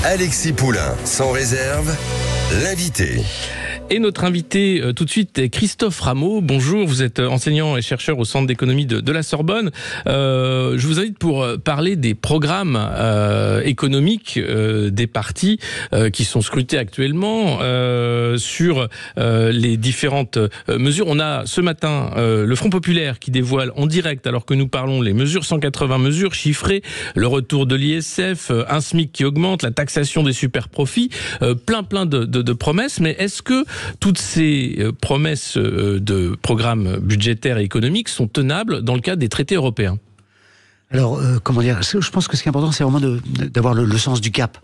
Alexis Poulain, sans réserve, l'invité. Et notre invité tout de suite est Christophe Rameau. Bonjour, vous êtes enseignant et chercheur au Centre d'économie de la Sorbonne. Je vous invite pour parler des programmes économiques des partis qui sont scrutés actuellement sur les différentes mesures. On a ce matin le Front Populaire qui dévoile en direct, alors que nous parlons, les mesures, 180 mesures chiffrées, le retour de l'ISF, un SMIC qui augmente, la taxation des super-profits, plein de promesses. Mais est-ce que toutes ces promesses de programmes budgétaires et économiques sont tenables dans le cadre des traités européens ? Alors, je pense que ce qui est important, c'est vraiment d'avoir le sens du cap,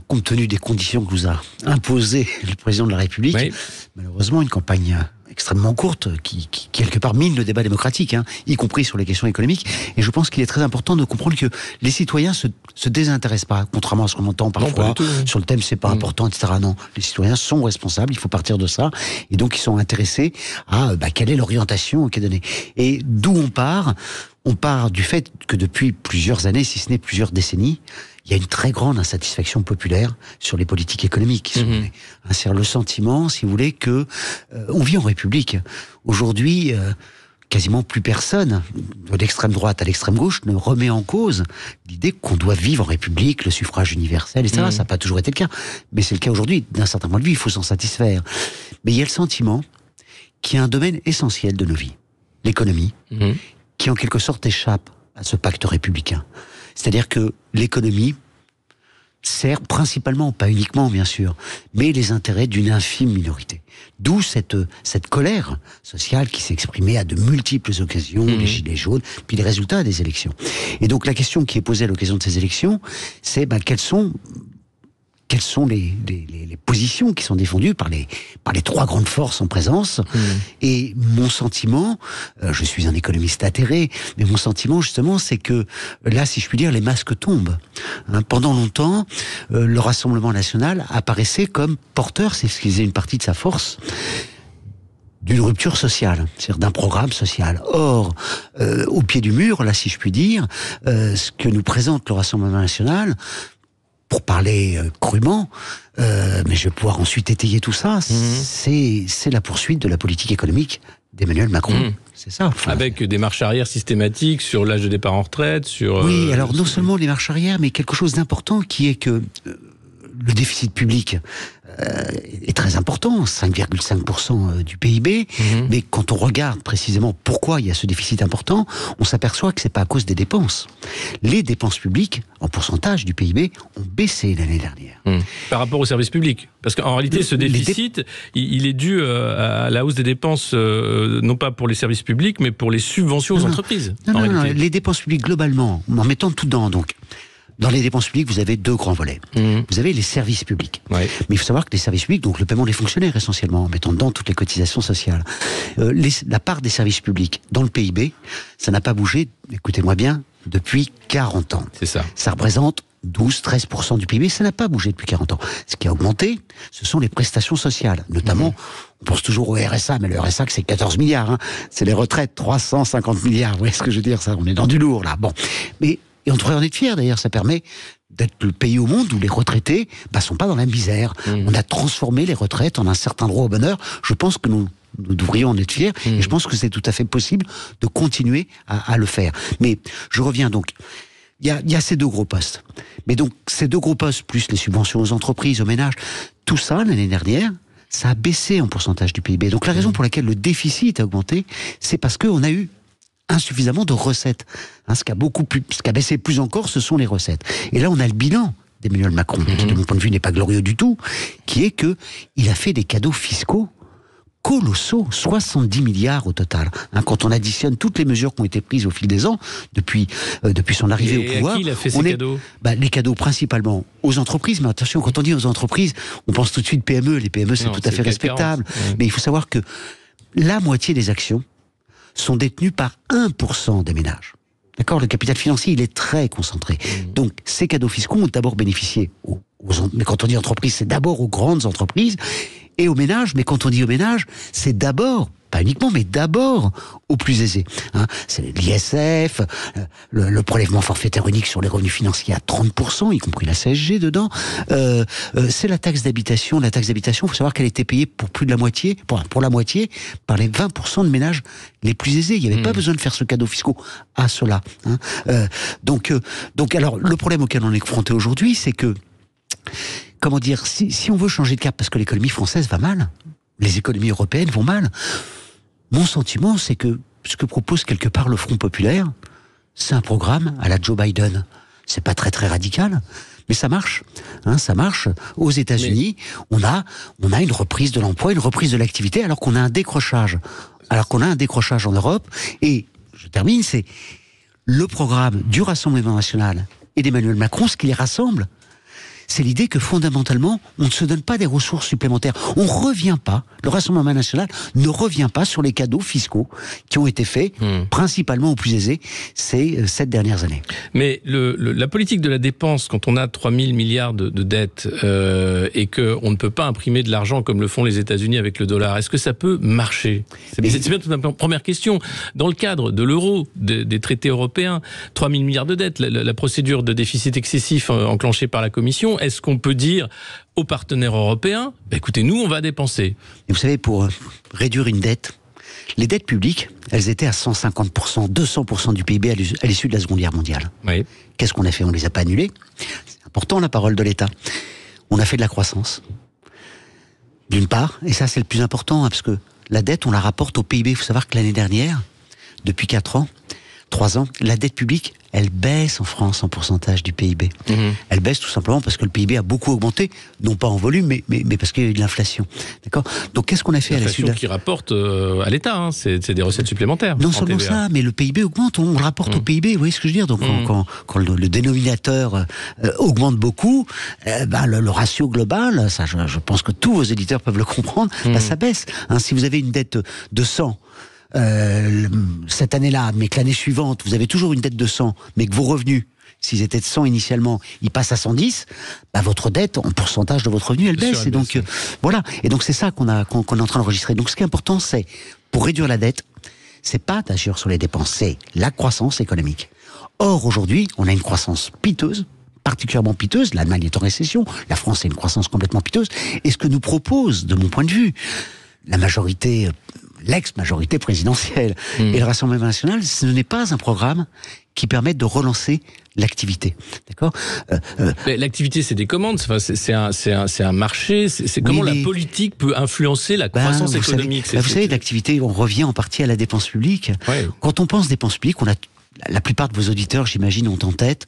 compte tenu des conditions que nous a imposées le président de la République. Oui. Malheureusement, une campagne extrêmement courte qui quelque part mine le débat démocratique, y compris sur les questions économiques. Et je pense qu'il est très important de comprendre que les citoyens se désintéressent pas, contrairement à ce qu'on entend parfois sur le thème c'est pas important, etc. Non, les citoyens sont responsables, il faut partir de ça, et donc ils sont intéressés à quelle est l'orientation qui est donnée. Et d'où on part du fait que depuis plusieurs années, si ce n'est plusieurs décennies, il y a une très grande insatisfaction populaire sur les politiques économiques. C'est le sentiment, si vous voulez, que on vit en République. Aujourd'hui, quasiment plus personne, de l'extrême droite à l'extrême gauche, ne remet en cause l'idée qu'on doit vivre en République, le suffrage universel, etc. Ça n'a pas toujours été le cas, mais c'est le cas aujourd'hui. D'un certain point de vue, il faut s'en satisfaire. Mais il y a le sentiment qu'il y a un domaine essentiel de nos vies, l'économie, qui en quelque sorte échappe à ce pacte républicain. C'est-à-dire que l'économie sert principalement, pas uniquement bien sûr, mais les intérêts d'une infime minorité. D'où cette colère sociale qui s'est exprimée à de multiples occasions, les gilets jaunes, puis les résultats des élections. Et donc la question qui est posée à l'occasion de ces élections, c'est quelles sont les positions qui sont défendues par les trois grandes forces en présence. Et mon sentiment, je suis un économiste atterré, mais mon sentiment justement, c'est que là, si je puis dire, les masques tombent. Pendant longtemps, le Rassemblement national apparaissait comme porteur, c'est ce qui faisait une partie de sa force, d'une rupture sociale, c'est-à-dire d'un programme social. Or, au pied du mur, là, si je puis dire, ce que nous présente le Rassemblement national, pour parler crûment, mais je vais pouvoir ensuite étayer tout ça, c'est la poursuite de la politique économique d'Emmanuel Macron. C'est ça. Avec des marches arrière systématiques sur l'âge de départ en retraite, sur... Oui, alors non seulement les marches arrière, mais quelque chose d'important qui est que le déficit public est très important, 5,5% du PIB, mais quand on regarde précisément pourquoi il y a ce déficit important, on s'aperçoit que c'est pas à cause des dépenses. Les dépenses publiques, en pourcentage du PIB, ont baissé l'année dernière. Par rapport aux services publics ? Parce qu'en réalité, ce déficit, il est dû à la hausse des dépenses, non pas pour les services publics, mais pour les subventions aux entreprises. Non, les dépenses publiques globalement, en mettant tout dedans, donc... Dans les dépenses publiques, vous avez deux grands volets. Vous avez les services publics. Mais il faut savoir que les services publics, donc le paiement des fonctionnaires essentiellement, en mettant dedans toutes les cotisations sociales, la part des services publics dans le PIB, ça n'a pas bougé, écoutez-moi bien, depuis 40 ans. C'est ça. Ça représente 12-13% du PIB, ça n'a pas bougé depuis 40 ans. Ce qui a augmenté, ce sont les prestations sociales. Notamment, on pense toujours au RSA, mais le RSA, c'est 14 milliards. C'est les retraites, 350 milliards. Vous voyez ce que je veux dire, ça, on est dans du lourd, là. Bon. Et on devrait en être fiers, d'ailleurs, ça permet d'être le pays au monde où les retraités sont pas dans la misère. On a transformé les retraites en un certain droit au bonheur. Je pense que nous devrions en être fiers, et je pense que c'est tout à fait possible de continuer à le faire. Mais je reviens donc, il y a ces deux gros postes. Mais donc, ces deux gros postes, plus les subventions aux entreprises, aux ménages, tout ça, l'année dernière, ça a baissé en pourcentage du PIB. Donc la raison pour laquelle le déficit a augmenté, c'est parce qu'on a eu insuffisamment de recettes. Ce qui a baissé plus encore, ce sont les recettes. Et là, on a le bilan d'Emmanuel Macron, qui, de mon point de vue, n'est pas glorieux du tout, qui est que il a fait des cadeaux fiscaux colossaux, 70 milliards au total. Quand on additionne toutes les mesures qui ont été prises au fil des ans, depuis son arrivée au pouvoir... Et à qui il a fait ces cadeaux ? Les cadeaux principalement aux entreprises, mais attention, quand on dit aux entreprises, on pense tout de suite PME. Les PME, c'est tout à fait respectable. Mais il faut savoir que la moitié des actions sont détenus par 1% des ménages. D'accord ? Le capital financier, il est très concentré. Donc, ces cadeaux fiscaux ont d'abord bénéficié mais quand on dit entreprise, c'est d'abord aux grandes entreprises et aux ménages. Mais quand on dit aux ménages, c'est d'abord pas uniquement, mais d'abord aux plus aisés. C'est l'ISF, le prélèvement forfaitaire unique sur les revenus financiers à 30%, y compris la CSG dedans. C'est la taxe d'habitation. La taxe d'habitation, il faut savoir qu'elle était payée pour plus de la moitié, pour la moitié, par les 20% de ménages les plus aisés. Il n'y avait pas besoin de faire ce cadeau fiscal à cela. Donc, alors, le problème auquel on est confronté aujourd'hui, c'est que, comment dire, si on veut changer de cap, parce que l'économie française va mal, les économies européennes vont mal, mon sentiment, c'est que ce que propose quelque part le Front populaire, c'est un programme à la Joe Biden. C'est pas très radical, mais ça marche. Ça marche. Aux États-Unis, on a une reprise de l'emploi, une reprise de l'activité, alors qu'on a un décrochage. En Europe. Et je termine, c'est le programme du Rassemblement national et d'Emmanuel Macron, ce qui les rassemble. C'est l'idée que fondamentalement, on ne se donne pas des ressources supplémentaires. On revient pas, le Rassemblement national ne revient pas sur les cadeaux fiscaux qui ont été faits, principalement aux plus aisés, ces 7 dernières années. Mais la politique de la dépense, quand on a 3 000 milliards de dettes et qu'on ne peut pas imprimer de l'argent comme le font les États-Unis avec le dollar, est-ce que ça peut marcher ? C'est bien toute ma première question. Dans le cadre de l'euro, des traités européens, 3 000 milliards de dettes, la procédure de déficit excessif enclenchée par la Commission, est-ce qu'on peut dire aux partenaires européens, écoutez, nous, on va dépenser ? Et vous savez, pour réduire une dette, les dettes publiques, elles étaient à 150%, 200% du PIB à l'issue de la Seconde Guerre mondiale. Oui. Qu'est-ce qu'on a fait ? On les a pas annulées. C'est important, la parole de l'État. On a fait de la croissance. D'une part, et ça c'est le plus important, parce que la dette, on la rapporte au PIB. Il faut savoir que l'année dernière, depuis 3 ans, la dette publique, elle baisse en France en pourcentage du PIB. Elle baisse tout simplement parce que le PIB a beaucoup augmenté, non pas en volume, mais parce qu'il y a eu de l'inflation. D'accord ? Donc qu'est-ce qu'on a fait à la suite ? L'inflation qui rapporte à l'État, c'est des recettes supplémentaires. Non seulement ça, mais le PIB augmente, on le rapporte au PIB, vous voyez ce que je veux dire ? Donc quand le dénominateur augmente beaucoup, le ratio global, ça je pense que tous vos éditeurs peuvent le comprendre, ça baisse. Si vous avez une dette de 100, cette année-là, mais que l'année suivante, vous avez toujours une dette de 100, mais que vos revenus, s'ils étaient de 100 initialement, ils passent à 110, votre dette, en pourcentage de votre revenu, elle baisse. Et donc, voilà. Et donc, c'est ça qu'on est en train d'enregistrer. Donc, ce qui est important, c'est, pour réduire la dette, c'est pas d'agir sur les dépenses, c'est la croissance économique. Or, aujourd'hui, on a une croissance piteuse, particulièrement piteuse. L'Allemagne est en récession, la France a une croissance complètement piteuse. Et ce que nous propose, de mon point de vue, la majorité, l'ex-majorité présidentielle et le Rassemblement national, ce n'est pas un programme qui permette de relancer l'activité. D'accord ? L'activité, c'est des commandes, c'est un marché, c'est comment la politique peut influencer la croissance économique. Vous savez, l'activité, on revient en partie à la dépense publique. Ouais. Quand on pense dépense publique, la plupart de vos auditeurs, j'imagine, ont en tête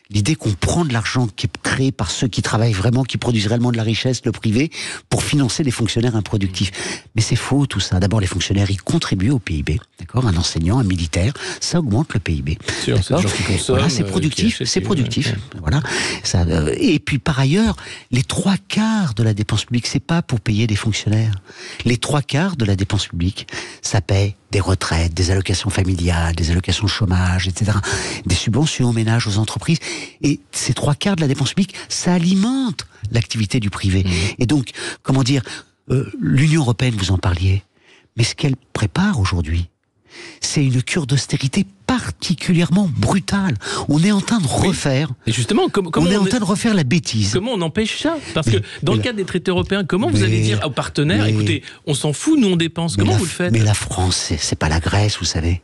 l'idée qu'on prend de l'argent qui est créé par ceux qui travaillent vraiment, qui produisent réellement de la richesse, le privé, pour financer des fonctionnaires improductifs. Mais c'est faux tout ça. D'abord, les fonctionnaires, ils contribuent au PIB. D'accord ? Un enseignant, un militaire, ça augmente le PIB. Sûr, c'est des gens qui consomment, voilà, c'est productif, c'est productif. Ouais. Voilà. Ça, et puis par ailleurs, les 3/4 de la dépense publique, c'est pas pour payer des fonctionnaires. Les 3/4 de la dépense publique, ça paie des retraites, des allocations familiales, des allocations de chômage, etc. Des subventions aux ménages, aux entreprises. Et ces 3/4 de la dépense publique, ça alimente l'activité du privé. Et donc, comment dire, l'Union européenne, vous en parliez, mais ce qu'elle prépare aujourd'hui, c'est une cure d'austérité particulièrement brutale. On est en train de refaire. Et justement, comment on est en train de refaire la bêtise. Comment on empêche ça ? Parce que dans le cadre des traités européens, comment vous allez dire aux partenaires, écoutez, on s'en fout, nous on dépense. Comment vous le faites ? Mais la France, c'est pas la Grèce, vous savez.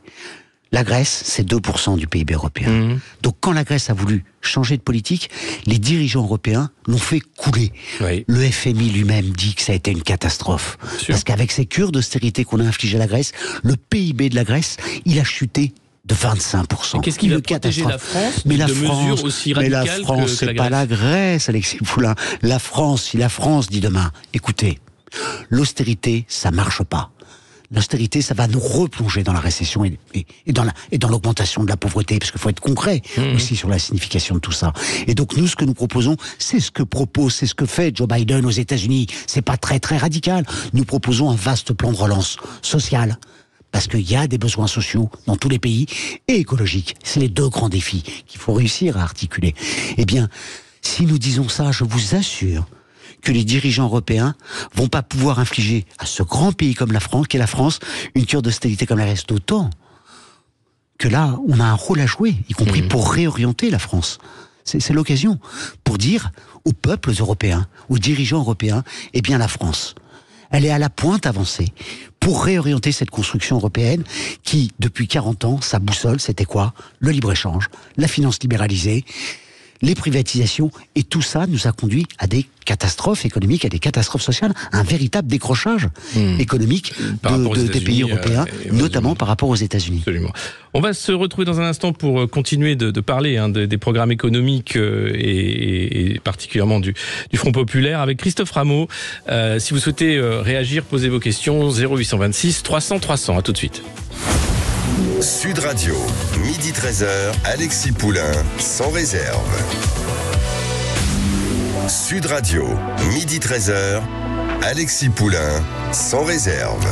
La Grèce, c'est 2% du PIB européen. Donc quand la Grèce a voulu changer de politique, les dirigeants européens l'ont fait couler. Oui. Le FMI lui-même dit que ça a été une catastrophe. Parce qu'avec ces cures d'austérité qu'on a infligées à la Grèce, le PIB de la Grèce, il a chuté de 25%. Qu'est-ce qui va protéger la France de mesures aussi radicales que la Grèce ? Mais la France, c'est pas la Grèce, Alexis Poulain. La France, si la France dit demain, écoutez, l'austérité, ça marche pas. L'austérité, ça va nous replonger dans la récession et dans l'augmentation de la pauvreté, parce qu'il faut être concret aussi sur la signification de tout ça. Et donc nous, ce que nous proposons, c'est ce que fait Joe Biden aux États-Unis. C'est pas très radical. Nous proposons un vaste plan de relance sociale, parce qu'il y a des besoins sociaux dans tous les pays, et écologiques. C'est les deux grands défis qu'il faut réussir à articuler. Eh bien, si nous disons ça, je vous assure que les dirigeants européens vont pas pouvoir infliger à ce grand pays comme la France, qu'est la France, une cure d'austérité comme la reste, d'autant que là, on a un rôle à jouer, y compris pour réorienter la France. C'est l'occasion pour dire aux peuples européens, aux dirigeants européens, eh bien la France, elle est à la pointe avancée pour réorienter cette construction européenne qui, depuis 40 ans, sa boussole, c'était quoi? Le libre-échange, la finance libéralisée, les privatisations, et tout ça nous a conduit à des catastrophes économiques, à des catastrophes sociales, un véritable décrochage économique des pays européens, notamment par rapport aux États-Unis. Absolument. On va se retrouver dans un instant pour continuer de parler des programmes économiques et particulièrement du Front Populaire avec Christophe Rameau. Si vous souhaitez réagir, posez vos questions, 0826 300 300. À tout de suite. Sud Radio, midi 13h, Alexis Poulain, sans réserve. Sud Radio, midi 13h, Alexis Poulain, sans réserve.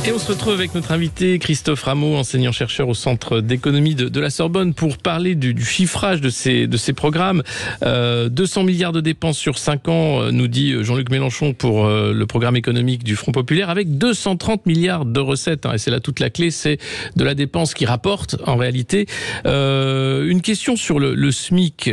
Et on se retrouve avec notre invité Christophe Rameau, enseignant-chercheur au Centre d'économie de la Sorbonne, pour parler du chiffrage de ces programmes. 200 milliards de dépenses sur 5 ans, nous dit Jean-Luc Mélenchon pour le programme économique du Front Populaire, avec 230 milliards de recettes. Et c'est là toute la clé, c'est de la dépense qui rapporte en réalité. Une question sur le SMIC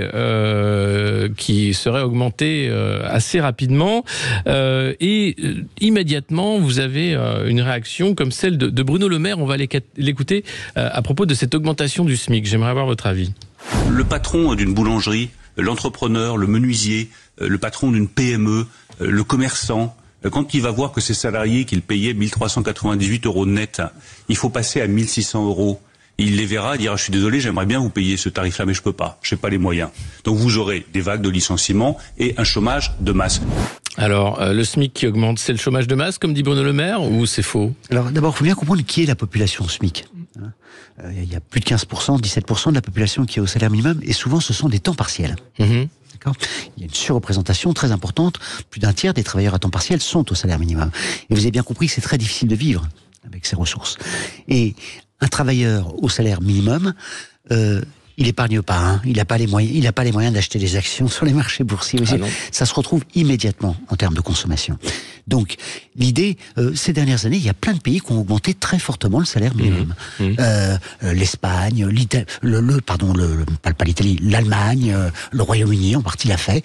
qui serait augmenté assez rapidement. Et immédiatement, vous avez une réaction comme celle de Bruno Le Maire. On va l'écouter à propos de cette augmentation du SMIC. J'aimerais avoir votre avis. Le patron d'une boulangerie, l'entrepreneur, le menuisier, le patron d'une PME, le commerçant, quand il va voir que ses salariés qu'il payait 1398 € net, il faut passer à 1600 €. Il les verra et dira: je suis désolé, j'aimerais bien vous payer ce tarif-là, mais je peux pas, j'ai pas les moyens. Donc vous aurez des vagues de licenciements et un chômage de masse. Alors, le SMIC qui augmente, c'est le chômage de masse, comme dit Bruno Le Maire, ou c'est faux? Alors, d'abord, il faut bien comprendre qui est la population SMIC. Il y a plus de 15%, 17% de la population qui est au salaire minimum, et souvent, ce sont des temps partiels. D'accord ? Il y a une surreprésentation très importante. Plus d'un tiers des travailleurs à temps partiel sont au salaire minimum. Et vous avez bien compris que c'est très difficile de vivre avec ces ressources. Et un travailleur au salaire minimum, il épargne pas, hein. Il n'a pas les moyens d'acheter des actions sur les marchés boursiers. Ça se retrouve immédiatement en termes de consommation. Donc, l'idée, ces dernières années, il y a plein de pays qui ont augmenté très fortement le salaire minimum. L'Espagne, l'Allemagne, le Royaume-Uni en partie l'a fait.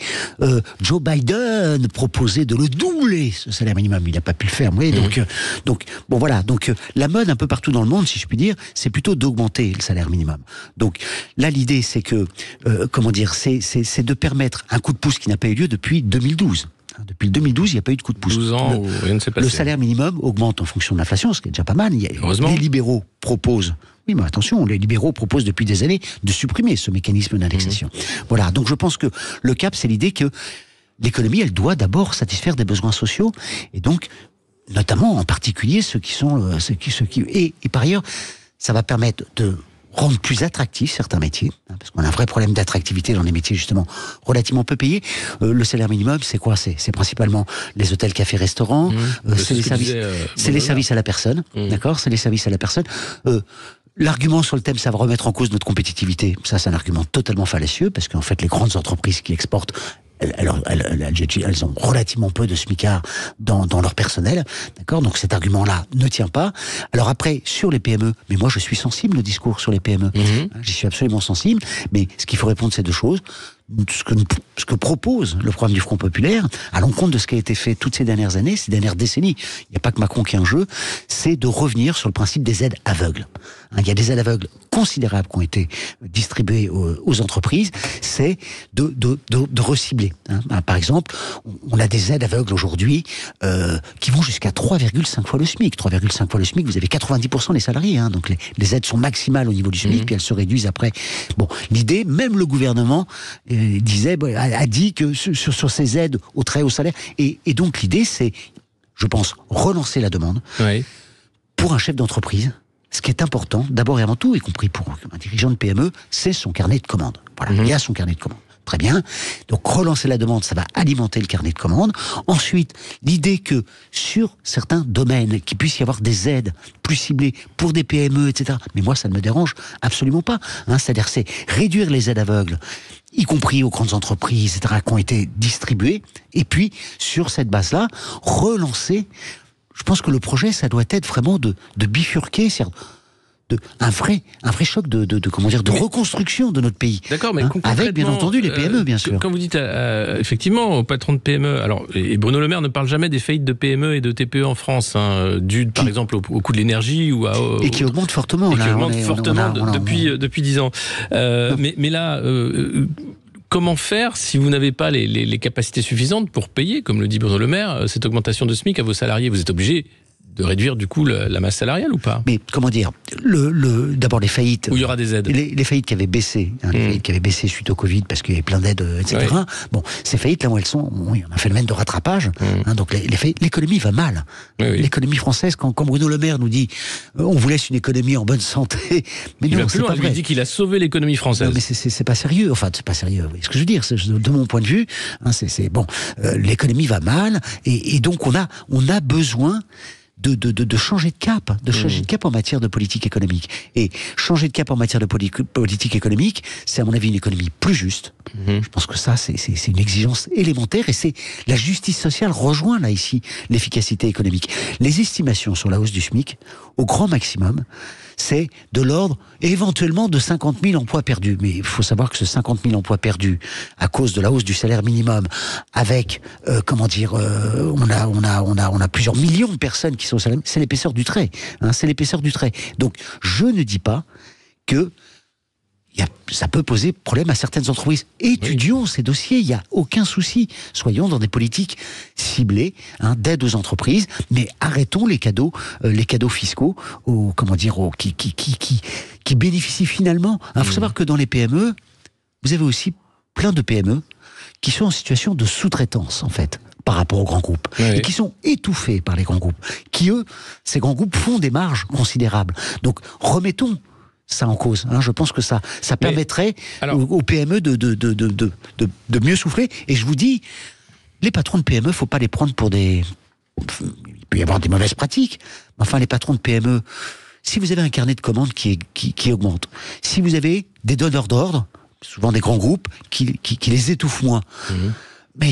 Joe Biden proposait de le doubler, ce salaire minimum. Il n'a pas pu le faire. Vous voyez, donc, bon voilà. Donc, la mode un peu partout dans le monde, si je puis dire, c'est plutôt d'augmenter le salaire minimum. Donc, là, l'idée, c'est que, c'est de permettre un coup de pouce qui n'a pas eu lieu depuis 2012. Depuis 2012, il n'y a pas eu de coup de pouce. 12 ans où rien ne s'est passé. Le salaire minimum augmente en fonction de l'inflation, ce qui est déjà pas mal. Heureusement. Les libéraux proposent, oui, mais attention, les libéraux proposent depuis des années de supprimer ce mécanisme d'indexation. Voilà, donc je pense que le cap, c'est l'idée que l'économie, elle doit d'abord satisfaire des besoins sociaux, et donc, notamment, en particulier, et par ailleurs, ça va permettre de rendre plus attractifs certains métiers, parce qu'on a un vrai problème d'attractivité dans les métiers justement relativement peu payés. Le salaire minimum, c'est quoi? C'est principalement les hôtels, cafés, restaurants, c'est les services à la personne, d'accord? C'est les services à la personne. L'argument sur le thème, ça va remettre en cause notre compétitivité. Ça, c'est un argument totalement fallacieux, parce qu'en fait, les grandes entreprises qui exportent, elles ont relativement peu de smicards dans leur personnel, d'accord? Donc cet argument-là ne tient pas. Alors après, sur les PME, mais moi je suis sensible au discours sur les PME. J'y suis absolument sensible, mais ce qu'il faut répondre, c'est deux choses. Ce que propose le programme du Front Populaire, à l'encontre de ce qui a été fait toutes ces dernières années, ces dernières décennies, il n'y a pas que Macron qui est en jeu, c'est de revenir sur le principe des aides aveugles. Il y a des aides aveugles considérables qui ont été distribuées aux entreprises, c'est de recibler. Par exemple, on a des aides aveugles aujourd'hui qui vont jusqu'à 3,5 fois le SMIC. 3,5 fois le SMIC, vous avez 90% des salariés. Donc les aides sont maximales au niveau du SMIC, puis elles se réduisent après. Bon, l'idée, même le gouvernement a dit que sur ces aides au très haut salaire, et donc l'idée, c'est, je pense, relancer la demande pour un chef d'entreprise. Ce qui est important, d'abord et avant tout, y compris pour un dirigeant de PME, c'est son carnet de commandes. Voilà, il y a son carnet de commandes. Très bien. Donc, relancer la demande, ça va alimenter le carnet de commandes. Ensuite, l'idée que sur certains domaines, qu'il puisse y avoir des aides plus ciblées pour des PME, etc. Mais moi, ça ne me dérange absolument pas. C'est-à-dire, c'est réduire les aides aveugles y compris aux grandes entreprises, etc., qui ont été distribuées. Et puis, sur cette base-là, relancer. Je pense que le projet, ça doit être vraiment de bifurquer, c'est-à-dire un vrai choc de reconstruction de notre pays. D'accord, mais concrètement, avec bien entendu les PME, bien sûr. Quand vous dites effectivement aux patrons de PME, alors et Bruno Le Maire ne parle jamais des faillites de PME et de TPE en France, dues par exemple au coût de l'énergie ou et qui augmente fortement. Et qui augmente fortement depuis 10 ans. Mais là. Comment faire si vous n'avez pas les capacités suffisantes pour payer, comme le dit Bruno Le Maire, cette augmentation de SMIC à vos salariés? Vous êtes obligé de réduire du coup la masse salariale ou pas? Mais comment dire, d'abord les faillites. Où il y aura des aides. Les faillites qui avaient baissé, les faillites qui avaient baissé suite au Covid parce qu'il y avait plein d'aides, etc. Oui. Bon, ces faillites là où elles sont, il y a un phénomène de rattrapage. Donc l'économie va mal. Oui. L'économie française, quand Bruno Le Maire nous dit on vous laisse une économie en bonne santé, mais non, c'est pas vrai. Il dit qu'il a sauvé l'économie française. Non, mais c'est pas sérieux. Enfin, c'est pas sérieux. Ce que je veux dire, de mon point de vue, c'est bon. L'économie va mal et donc on a besoin de changer de cap, changer de cap en matière de politique économique. Et changer de cap en matière de politique économique, c'est à mon avis une économie plus juste. Je pense que ça, c'est une exigence élémentaire et c'est la justice sociale rejoint là ici l'efficacité économique. Les estimations sur la hausse du SMIC, au grand maximum, c'est de l'ordre éventuellement de 50 000 emplois perdus. Mais il faut savoir que ce 50 000 emplois perdus à cause de la hausse du salaire minimum, avec on a plusieurs millions de personnes qui sont au salaire, c'est l'épaisseur du trait. C'est l'épaisseur du trait. Donc je ne dis pas que ça peut poser problème à certaines entreprises. Étudions ces dossiers, il n'y a aucun souci. Soyons dans des politiques ciblées d'aide aux entreprises, mais arrêtons les cadeaux fiscaux qui bénéficient finalement. Il faut savoir que dans les PME, vous avez aussi plein de PME qui sont en situation de sous-traitance, en fait, par rapport aux grands groupes, et qui sont étouffés par les grands groupes, qui, eux, ces grands groupes font des marges considérables. Donc, remettons ça en cause. Je pense que ça permettrait aux PME de mieux souffler. Et je vous dis, les patrons de PME, faut pas les prendre pour des... Il peut y avoir des mauvaises pratiques. Enfin, les patrons de PME, si vous avez un carnet de commandes qui augmente, si vous avez des donneurs d'ordre, souvent des grands groupes, qui les étouffent moins, mais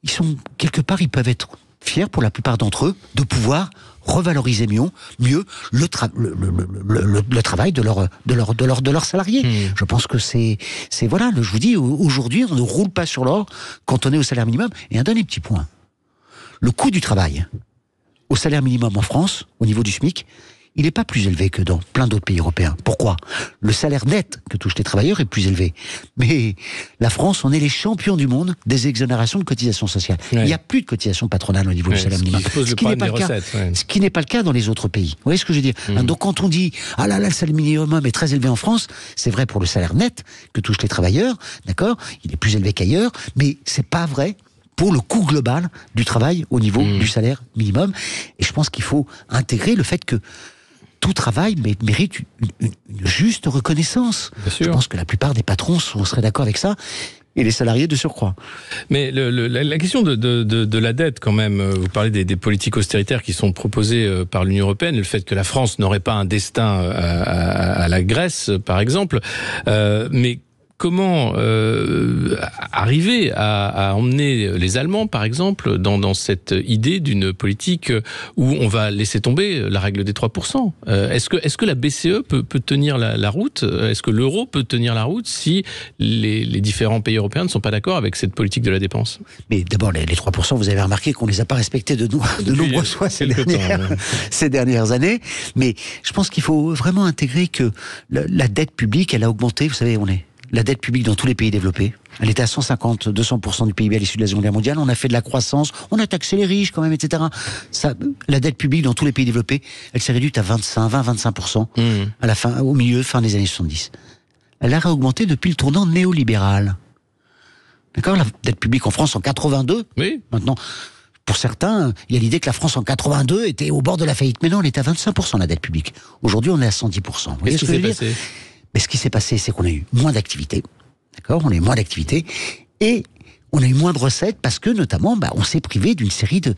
ils sont, quelque part, ils peuvent être fiers, pour la plupart d'entre eux, de pouvoir revaloriser mieux le travail de leurs salariés. Je pense que c'est voilà, je vous dis, aujourd'hui, on ne roule pas sur l'or quand on est au salaire minimum. Et un dernier petit point. Le coût du travail au salaire minimum en France, au niveau du SMIC, il n'est pas plus élevé que dans plein d'autres pays européens. Pourquoi ? Le salaire net que touchent les travailleurs est plus élevé. Mais la France, on est les champions du monde des exonérations de cotisations sociales. Il n'y a plus de cotisations patronales au niveau du salaire minimum. Ce qui n'est pas le cas dans les autres pays. Vous voyez ce que je veux dire ? Donc quand on dit « Ah là là, le salaire minimum est très élevé en France », c'est vrai pour le salaire net que touchent les travailleurs, d'accord ? Il est plus élevé qu'ailleurs, mais c'est pas vrai pour le coût global du travail au niveau du salaire minimum. Et je pense qu'il faut intégrer le fait que tout travail mérite une juste reconnaissance. Je pense que la plupart des patrons seraient d'accord avec ça, et les salariés de surcroît. Mais la question de la dette, quand même, vous parlez des politiques austéritaires qui sont proposées par l'Union européenne, le fait que la France n'aurait pas un destin à la Grèce, par exemple, mais comment arriver à emmener les Allemands, par exemple, dans cette idée d'une politique où on va laisser tomber la règle des 3%. Est-ce que la BCE peut tenir la route ? Est-ce que l'euro peut tenir la route si les différents pays européens ne sont pas d'accord avec cette politique de la dépense ? Mais d'abord, les 3%, vous avez remarqué qu'on ne les a pas respectés de nombreuses fois ces dernières années. Mais je pense qu'il faut vraiment intégrer que la dette publique, elle a augmenté. Vous savez, la dette publique dans tous les pays développés, elle était à 150-200% du PIB à l'issue de la Seconde Guerre mondiale. On a fait de la croissance, on a taxé les riches quand même, etc. La dette publique dans tous les pays développés, elle s'est réduite à 20-25% à fin des années 70. Elle a réaugmenté depuis le tournant néolibéral. D'accord ? La dette publique en France en 82. Oui. Maintenant, pour certains, il y a l'idée que la France en 82 était au bord de la faillite. Mais non, elle était à 25% la dette publique. Aujourd'hui, on est à 110%. Qu'est-ce qui s'est passé ? Mais ce qui s'est passé, c'est qu'on a eu moins d'activité. D'accord ? On a eu moins d'activité. Et on a eu moins de recettes parce que, notamment, on s'est privé d'une série de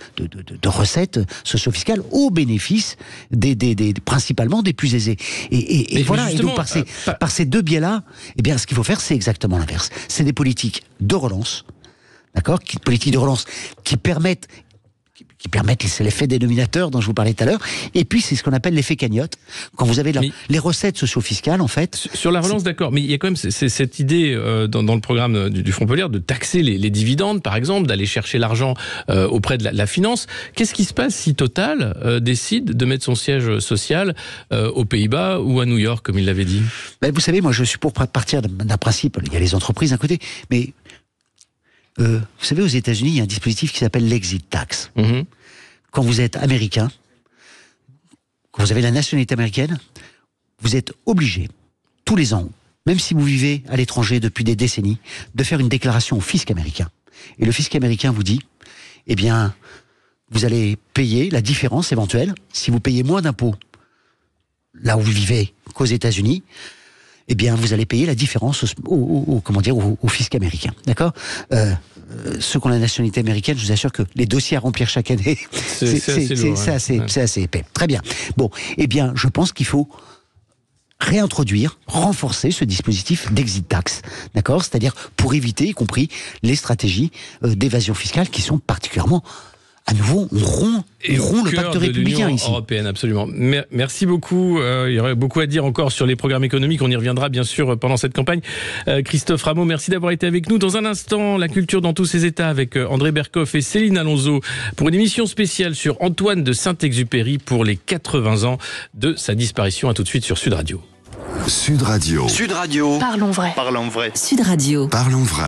recettes socio-fiscales au bénéfice principalement des plus aisés. Et voilà. Et donc, par ces deux biais-là, eh bien, ce qu'il faut faire, c'est exactement l'inverse. C'est des politiques de relance, d'accord, politiques de relance qui permettent, c'est l'effet dénominateur dont je vous parlais tout à l'heure, et puis c'est ce qu'on appelle l'effet cagnotte. Quand vous avez les recettes socio-fiscales, en fait... Sur la relance, d'accord, mais il y a quand même cette idée dans le programme du Front Populaire de taxer les dividendes, par exemple, d'aller chercher l'argent auprès de la finance. Qu'est-ce qui se passe si Total décide de mettre son siège social aux Pays-Bas ou à New York, comme il l'avait dit? Vous savez, moi je suis pour partir d'un principe, il y a les entreprises d'un côté, mais... vous savez, aux États-Unis, il y a un dispositif qui s'appelle l'exit tax. Quand vous êtes américain, quand vous avez la nationalité américaine, vous êtes obligé, tous les ans, même si vous vivez à l'étranger depuis des décennies, de faire une déclaration au fisc américain. Et le fisc américain vous dit, eh bien, vous allez payer la différence éventuelle. Si vous payez moins d'impôts là où vous vivez qu'aux États-Unis, eh bien, vous allez payer la différence au fisc américain. D'accord? Ceux qui ont la nationalité américaine, je vous assure que les dossiers à remplir chaque année, c'est assez épais. Très bien. Bon, eh bien, je pense qu'il faut réintroduire, renforcer ce dispositif d'exit tax, d'accord? C'est-à-dire pour éviter, y compris, les stratégies d'évasion fiscale qui sont particulièrement... À nouveau, on rompt le pacte républicain ici. Européenne, absolument. Merci beaucoup. Il y aurait beaucoup à dire encore sur les programmes économiques. On y reviendra bien sûr pendant cette campagne. Christophe Rameau, merci d'avoir été avec nous. Dans un instant, la culture dans tous ses états avec André Berkoff et Céline Alonso pour une émission spéciale sur Antoine de Saint-Exupéry pour les 80 ans de sa disparition. À tout de suite sur Sud Radio. Sud Radio. Sud Radio. Parlons vrai. Parlons vrai. Sud Radio. Parlons vrai.